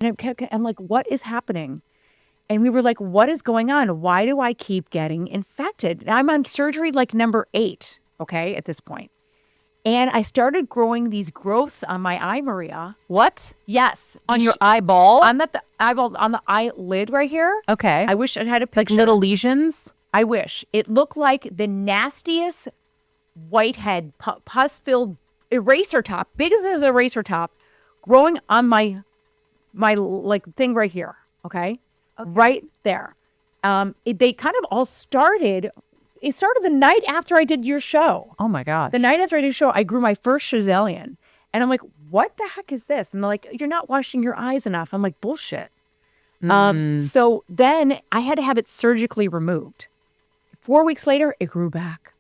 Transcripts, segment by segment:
And I'm like, what is happening? And we were like, what is going on? Why do I keep getting infected? And I'm on surgery like number 8, okay, at this point. And I started growing these growths on my eye, Maria. What? Yes. On your eyeball? On the eyeball, on the eyelid right here. Okay. I wish I had a picture. Like little lesions? I wish. It looked like the nastiest whitehead, pus-filled eraser top, big as an eraser top, growing on my like thing right here. Okay. Right there. They kind of all started. It started the night after I did your show. Oh my God. The night after I did your show, I grew my first Chazalian. And I'm like, what the heck is this? And they're like, you're not washing your eyes enough. I'm like, bullshit. So then I had to have it surgically removed. 4 weeks later, it grew back.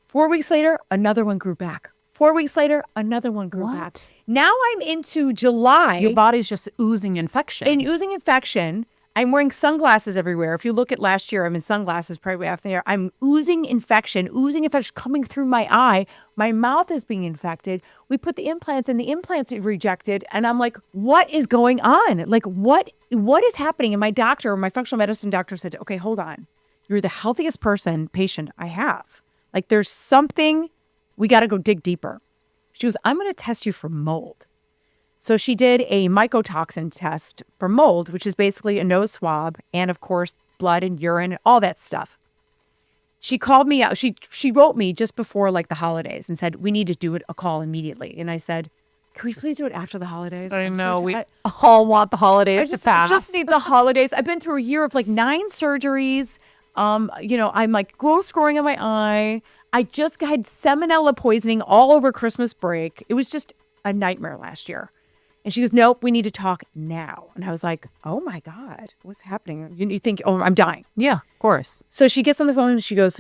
4 weeks later, another one grew back. 4 weeks later, another one grew back. Now I'm into July. Your body's just oozing infection. And oozing infection. I'm wearing sunglasses everywhere. If you look at last year, I'm in sunglasses probably after there. I'm oozing infection coming through my eye. My mouth is being infected. We put the implants in, the implants are rejected. And I'm like, what is going on? Like, what is happening? And my doctor, my functional medicine doctor said, okay, hold on. You're the healthiest patient I have. Like, there's something, we got to go dig deeper. She goes, I'm going to test you for mold. So she did a mycotoxin test for mold, which is basically a nose swab and, of course, blood and urine and all that stuff. She called me out. She wrote me just before like the holidays and said, we need to do a call immediately. And I said, can we please do it after the holidays? I know. We all want the holidays to pass. I just need the holidays. I've been through a year of like 9 surgeries. I'm like growth growing in my eye. I just had salmonella poisoning all over Christmas break. It was just a nightmare last year. And she goes, nope, we need to talk now. And I was like, oh my God, what's happening? You think, oh, I'm dying. Yeah, of course. So she gets on the phone and she goes,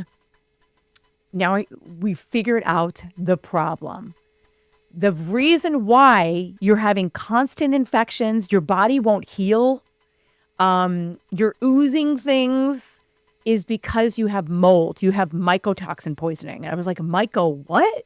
now we figured out the problem. The reason why you're having constant infections, your body won't heal, you're oozing things, is because you have mold. You have mycotoxin poisoning. And I was like, myco what?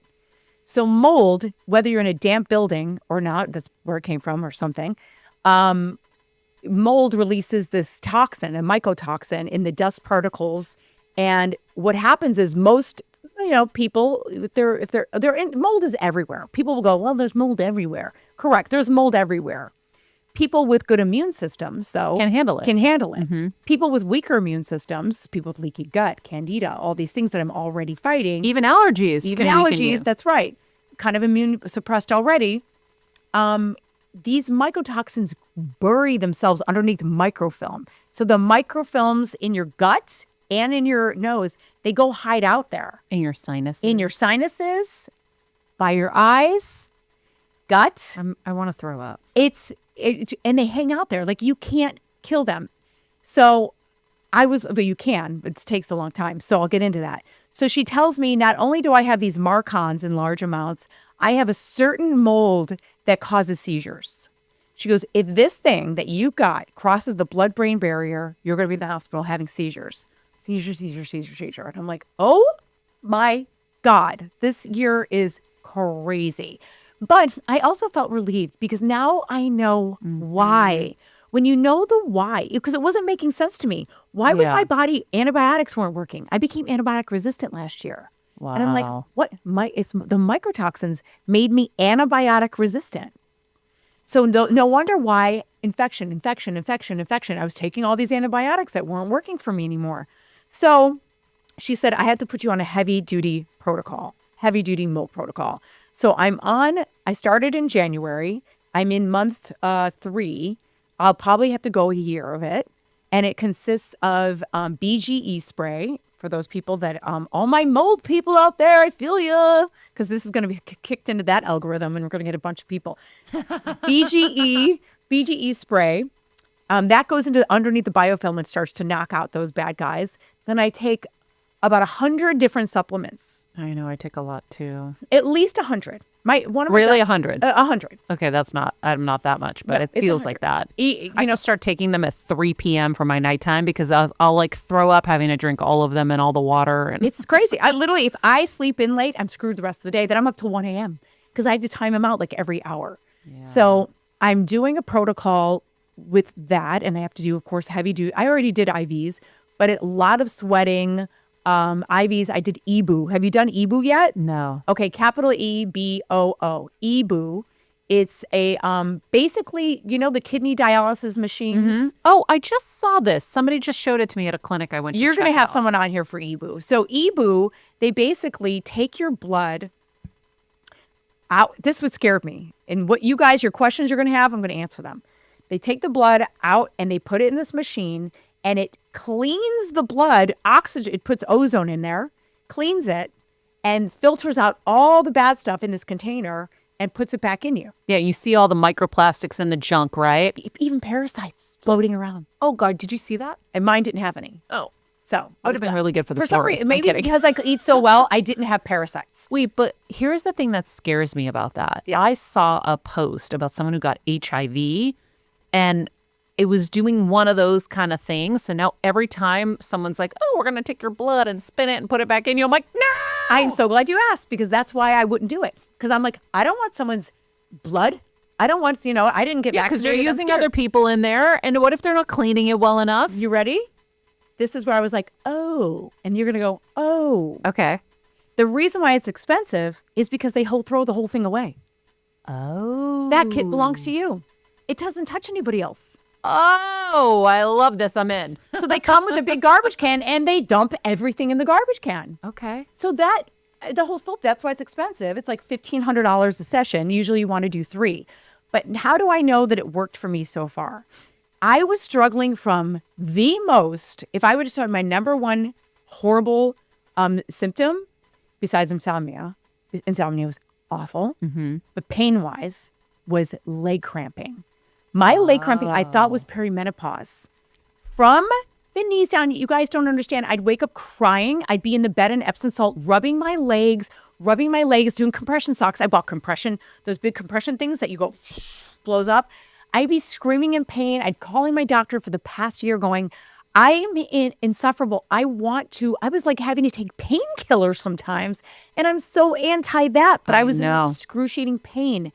So mold, whether you're in a damp building or not, that's where it came from or something, mold releases this toxin, a mycotoxin, in the dust particles. And what happens is most, people, if they're in, mold is everywhere. People will go, well, there's mold everywhere. Correct. There's mold everywhere. People with good immune systems, can handle it. Mm-hmm. People with weaker immune systems, people with leaky gut, candida, all these things that I'm already fighting. Even allergies. That's right. Kind of immune suppressed already. These mycotoxins bury themselves underneath microfilm. So the microfilms in your gut and in your nose, they go hide out there. In your sinuses. In your sinuses, by your eyes, gut. I want to throw up. And they hang out there. Like, you can't kill them. So but you can, but it takes a long time. So I'll get into that. So she tells me, not only do I have these Marcons in large amounts, I have a certain mold that causes seizures. She goes, if this thing that you got crosses the blood-brain barrier, you're going to be in the hospital having seizures. Seizure. And I'm like, oh my God, this year is crazy. But I also felt relieved because now I know why. When you know the why, because it wasn't making sense to me. Why was my body, antibiotics weren't working? I became antibiotic resistant last year. Wow. And I'm like, what? It's the mycotoxins made me antibiotic resistant. So no wonder why infection. I was taking all these antibiotics that weren't working for me anymore. So she said, I had to put you on a heavy duty mold protocol. So I started in January. I'm in month 3. I'll probably have to go a year of it. And it consists of BGE spray for those people that, all my mold people out there, I feel you. Because this is going to be kicked into that algorithm and we're going to get a bunch of people. BGE spray. That goes into underneath the biofilm and starts to knock out those bad guys. Then I take about 100 different supplements. I know, I take a lot too. At least 100. Really 100? 100. Okay, I'm not that much, but it feels like that. I just start taking them at 3 p.m. for my nighttime because I'll like throw up having to drink all of them and all the water. And it's crazy. I literally, if I sleep in late, I'm screwed the rest of the day. Then I'm up till 1 a.m. because I have to time them out like every hour. Yeah. So I'm doing a protocol with that, and I have to do, of course, heavy duty. I already did IVs, but a lot of sweating. IVs. I did EBOO. Have you done EBOO yet? No. Okay, capital EBOO. EBOO. It's a basically, the kidney dialysis machines. Oh, I just saw this. Somebody just showed it to me at a clinic I went to. You're going to check have out. someone on here for EBOO. So EBOO, they basically take your blood out. This would scare me. And what your questions you're going to have, I'm going to answer them. They take the blood out and they put it in this machine, and it cleans the blood, oxygen, it puts ozone in there, cleans it, and filters out all the bad stuff in this container and puts it back in you. Yeah, you see all the microplastics in the junk, right? Even parasites floating around. Oh, God, did you see that? And mine didn't have any. Oh. So Would have been really good for the for some story. reason, maybe because I eat so well, I didn't have parasites. Wait, but here's the thing that scares me about that. Yeah. I saw a post about someone who got HIV, and it was doing one of those kind of things. So now every time someone's like, oh, we're going to take your blood and spin it and put it back in you, I'm like, no! I'm so glad you asked, because that's why I wouldn't do it. Because I'm like, I don't want someone's blood. I don't want, I didn't get Because vaccinated. you're I'm using scared. other people in there. And what if they're not cleaning it well enough? You ready? This is where I was like, oh. And you're going to go, oh. Okay. The reason why it's expensive is because they throw the whole thing away. Oh. That kit belongs to you. It doesn't touch anybody else. Oh, I love this. I'm in. So they come with a big garbage can and they dump everything in the garbage can. Okay. So the whole fault, that's why it's expensive. It's like $1,500 a session. Usually you want to do 3. But how do I know that it worked for me so far? I was struggling from the most, if I were to start my number one horrible symptom, besides insomnia was awful, but pain-wise was leg cramping. My leg cramping, I thought, was perimenopause. From the knees down, you guys don't understand. I'd wake up crying. I'd be in the bed in Epsom salt, rubbing my legs, doing compression socks. I bought those big compression things that you go, blows up. I'd be screaming in pain. I'd calling my doctor for the past year going, I'm insufferable. I was like having to take painkillers sometimes. And I'm so anti that, but I was in excruciating pain.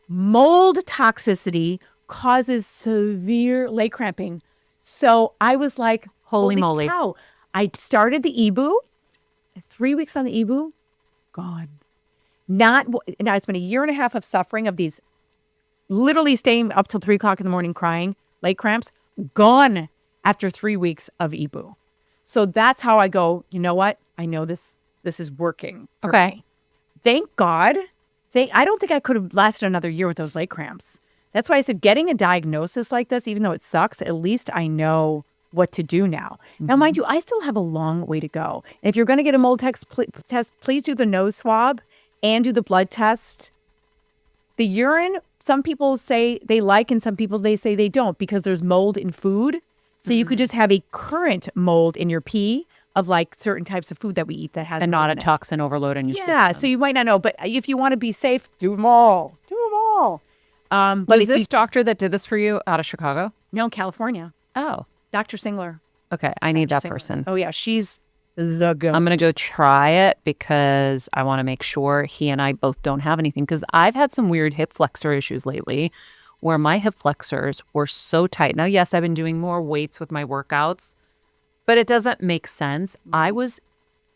Mold toxicity causes severe leg cramping. So I was like, holy moly. cow. I started the EBOO. 3 weeks on the EBOO, gone. Now it's been a year and a half of suffering of these, literally staying up till 3 o'clock in the morning crying, leg cramps, gone after 3 weeks of EBOO. So that's how I go, you know what? I know this is working. Okay. Thank God. I don't think I could have lasted another year with those leg cramps. That's why I said getting a diagnosis like this, even though it sucks, at least I know what to do now. Now, mind you, I still have a long way to go. And if you're going to get a mold test, please do the nose swab and do the blood test. The urine, some people say they like, and some people they say they don't, because there's mold in food. So you could just have a current mold in your pee of like certain types of food that we eat that has And not mold a in it. toxin overload in your system. Yeah, so you might not know, but if you want to be safe, do them all. Do them all. But Was this doctor that did this for you out of Chicago? no, California, Oh, Dr. Singler. okay. I need that Singler. person. Oh yeah, she's the goat. I'm going to go try it because I want to make sure he and I both don't have anything. Because I've had some weird hip flexor issues lately where my hip flexors were so tight. Now, yes, I've been doing more weights with my workouts, but it doesn't make sense. I was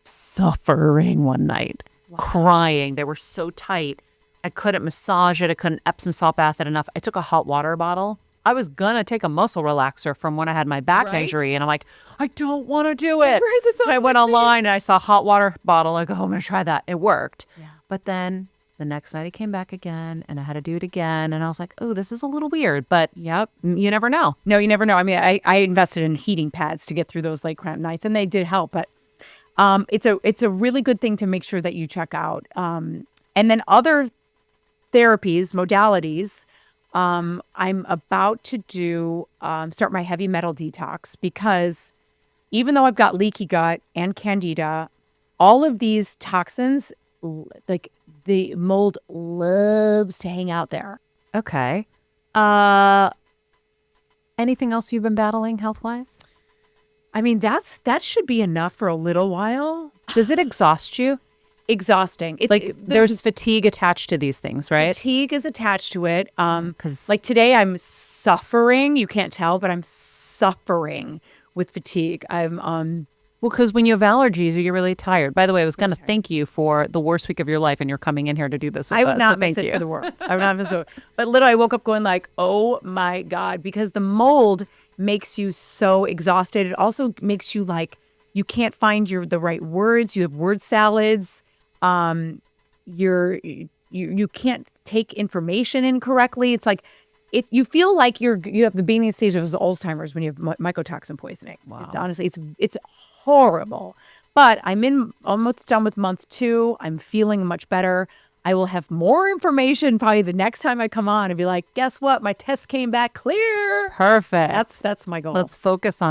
suffering one night, crying. They were so tight. I couldn't massage it. I couldn't Epsom salt bath it enough. I took a hot water bottle. I was going to take a muscle relaxer from when I had my back Right. injury. And I'm like, I don't want to do it. Right, that And I sounds went like me. online and I saw a hot water bottle. I go, I'm going to try that. It worked. Yeah. But then the next night I came back again and I had to do it again. And I was like, oh, this is a little weird. But Yep. you never know. No, you never know. I mean, I invested in heating pads to get through those leg cramp nights, and they did help. But it's a really good thing to make sure that you check out. And then other therapies, modalities. I'm about to start my heavy metal detox, because even though I've got leaky gut and candida, all of these toxins, like the mold loves to hang out there. Okay. Anything else you've been battling health-wise? I mean, that should be enough for a little while. Does it exhaust you? exhausting. It's, Like there's fatigue attached to these things, right? fatigue is attached to it. 'Cause- Like today I'm suffering. You can't tell, but I'm suffering with fatigue. I'm Well, because when you have allergies, you're really tired. By the way, I was going to thank you for the worst week of your life, and you're coming in here to do this with I would us, not so miss thank it you. for the world. I would not miss it. But literally, I woke up going like, "Oh my God," because the mold makes you so exhausted. It also makes you like you can't find the right words. You have word salads. You can't take information in correctly. It's like you feel like you have the beginning stage of Alzheimer's when you have mycotoxin poisoning. Wow. It's honestly it's horrible. But I'm almost done with month 2. I'm feeling much better. I will have more information probably the next time I come on and be like, guess what? My test came back clear. Perfect. That's my goal. Let's focus on